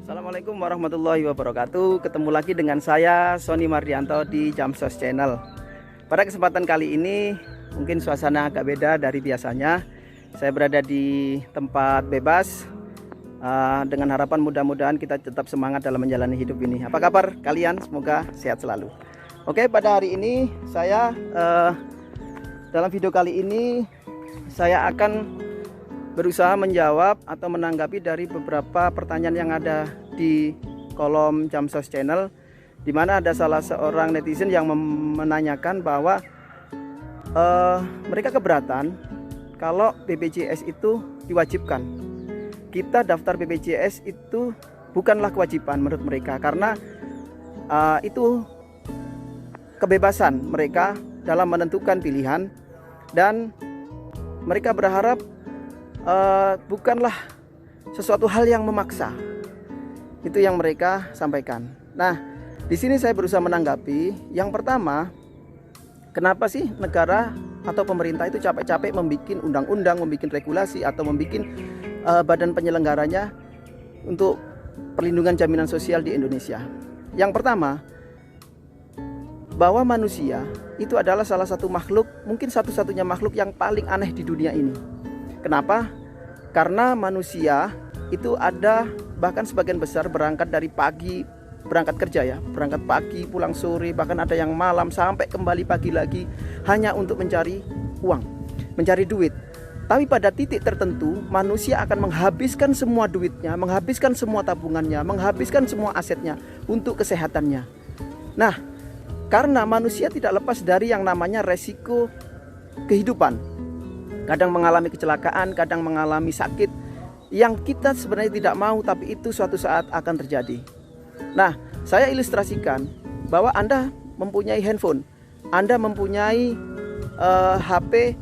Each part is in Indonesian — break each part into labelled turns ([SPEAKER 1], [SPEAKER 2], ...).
[SPEAKER 1] Assalamualaikum warahmatullahi wabarakatuh. Ketemu lagi dengan saya Sony Mardianto di Jamsos Channel. Pada kesempatan kali ini mungkin suasana agak beda dari biasanya. Saya berada di tempat bebas, dengan harapan mudah-mudahan kita tetap semangat dalam menjalani hidup ini. Apa kabar kalian? Semoga sehat selalu. Oke, pada hari ini saya dalam video kali ini saya akan berusaha menjawab atau menanggapi dari beberapa pertanyaan yang ada di kolom Jamsos Channel, di mana ada salah seorang netizen yang menanyakan bahwa mereka keberatan kalau BPJS itu diwajibkan. Kita daftar BPJS itu bukanlah kewajiban menurut mereka, karena itu kebebasan mereka dalam menentukan pilihan, dan mereka berharap bukanlah sesuatu hal yang memaksa. Itu yang mereka sampaikan. Nah, di sini saya berusaha menanggapi. Yang pertama, kenapa sih negara atau pemerintah itu capek-capek membuat undang-undang, membuat regulasi, atau membuat badan penyelenggaranya untuk perlindungan jaminan sosial di Indonesia? Yang pertama, bahwa manusia itu adalah salah satu makhluk, mungkin satu-satunya makhluk yang paling aneh di dunia ini. Kenapa? Karena manusia itu ada, bahkan sebagian besar berangkat dari pagi, berangkat kerja ya, berangkat pagi pulang sore, bahkan ada yang malam sampai kembali pagi lagi hanya untuk mencari uang, mencari duit. Tapi pada titik tertentu manusia akan menghabiskan semua duitnya, menghabiskan semua tabungannya, menghabiskan semua asetnya untuk kesehatannya. Nah, karena manusia tidak lepas dari yang namanya resiko kehidupan. Kadang mengalami kecelakaan, kadang mengalami sakit yang kita sebenarnya tidak mau, tapi itu suatu saat akan terjadi. Nah, saya ilustrasikan bahwa Anda mempunyai handphone, Anda mempunyai HP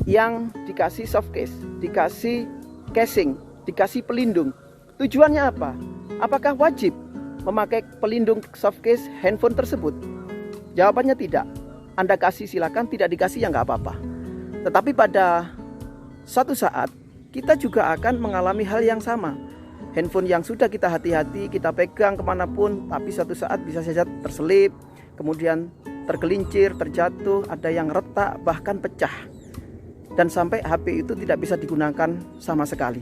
[SPEAKER 1] yang dikasih soft case, dikasih casing, dikasih pelindung. Tujuannya apa? Apakah wajib memakai pelindung soft case handphone tersebut? Jawabannya tidak. Anda kasih silakan, tidak dikasih ya nggak apa-apa. Tetapi pada suatu saat kita juga akan mengalami hal yang sama. Handphone yang sudah kita hati-hati, kita pegang kemanapun, tapi suatu saat bisa saja terselip, kemudian tergelincir, terjatuh, ada yang retak, bahkan pecah. Dan sampai HP itu tidak bisa digunakan sama sekali.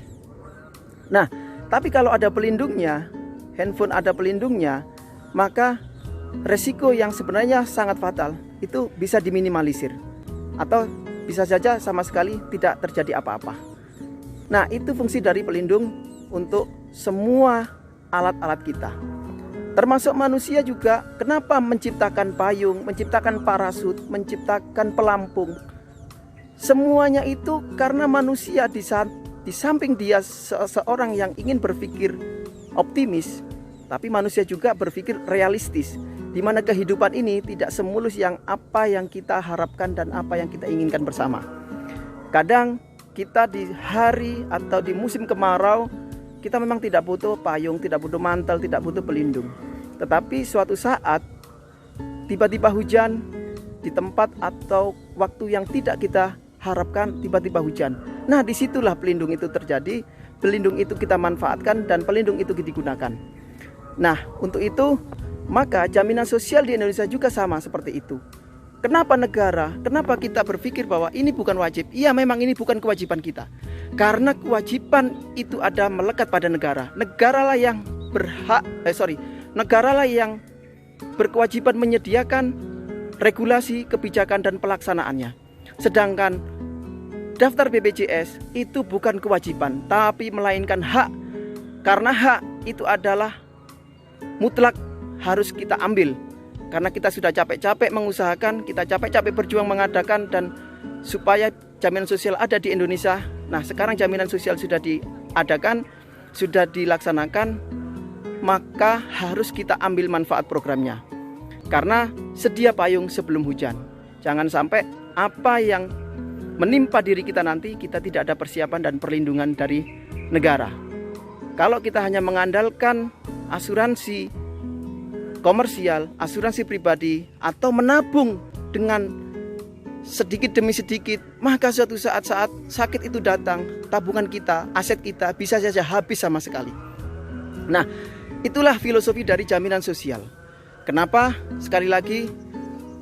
[SPEAKER 1] Nah, tapi kalau ada pelindungnya, handphone ada pelindungnya, maka resiko yang sebenarnya sangat fatal itu bisa diminimalisir. Atau bisa saja sama sekali tidak terjadi apa-apa. Nah, itu fungsi dari pelindung untuk semua alat-alat kita. Termasuk manusia juga. Kenapa menciptakan payung, menciptakan parasut, menciptakan pelampung? Semuanya itu karena manusia di samping dia seorang yang ingin berpikir optimis, tapi manusia juga berpikir realistis, di mana kehidupan ini tidak semulus yang apa yang kita harapkan dan apa yang kita inginkan bersama. Kadang kita di hari atau di musim kemarau, kita memang tidak butuh payung, tidak butuh mantel, tidak butuh pelindung. Tetapi suatu saat tiba-tiba hujan di tempat atau waktu yang tidak kita harapkan, tiba-tiba hujan. Nah, disitulah pelindung itu terjadi, pelindung itu kita manfaatkan, dan pelindung itu digunakan. Nah, untuk itu maka jaminan sosial di Indonesia juga sama seperti itu. Kenapa kita berpikir bahwa ini bukan wajib? Iya, memang ini bukan kewajiban kita. Karena kewajiban itu ada melekat pada negara. Negaralah yang negaralah yang berkewajiban menyediakan regulasi, kebijakan, dan pelaksanaannya. Sedangkan daftar BPJS itu bukan kewajiban, tapi melainkan hak. Karena hak itu adalah mutlak, harus kita ambil, karena kita sudah capek-capek mengusahakan, kita capek-capek berjuang mengadakan, dan supaya jaminan sosial ada di Indonesia. Nah, sekarang jaminan sosial sudah diadakan, sudah dilaksanakan, maka harus kita ambil manfaat programnya. Karena sedia payung sebelum hujan. Jangan sampai apa yang menimpa diri kita nanti kita tidak ada persiapan dan perlindungan dari negara. Kalau kita hanya mengandalkan asuransi komersial, asuransi pribadi, atau menabung dengan sedikit demi sedikit, maka suatu saat sakit itu datang, tabungan kita, aset kita bisa saja habis sama sekali. Nah, itulah filosofi dari jaminan sosial. Kenapa? Sekali lagi,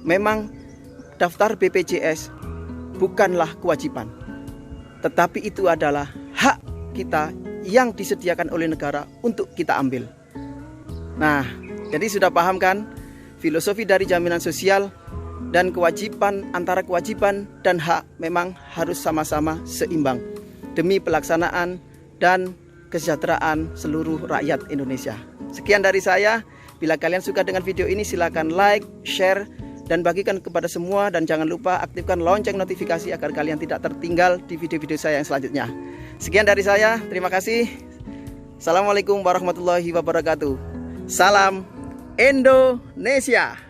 [SPEAKER 1] memang daftar BPJS bukanlah kewajiban, tetapi itu adalah hak kita yang disediakan oleh negara untuk kita ambil. Nah, jadi sudah paham kan filosofi dari jaminan sosial dan kewajiban, antara kewajiban dan hak memang harus sama-sama seimbang demi pelaksanaan dan kesejahteraan seluruh rakyat Indonesia. Sekian dari saya. Bila kalian suka dengan video ini, silakan like, share, dan bagikan kepada semua. Dan jangan lupa aktifkan lonceng notifikasi agar kalian tidak tertinggal di video-video saya yang selanjutnya. Sekian dari saya, terima kasih. Assalamualaikum warahmatullahi wabarakatuh. Salam Indonesia.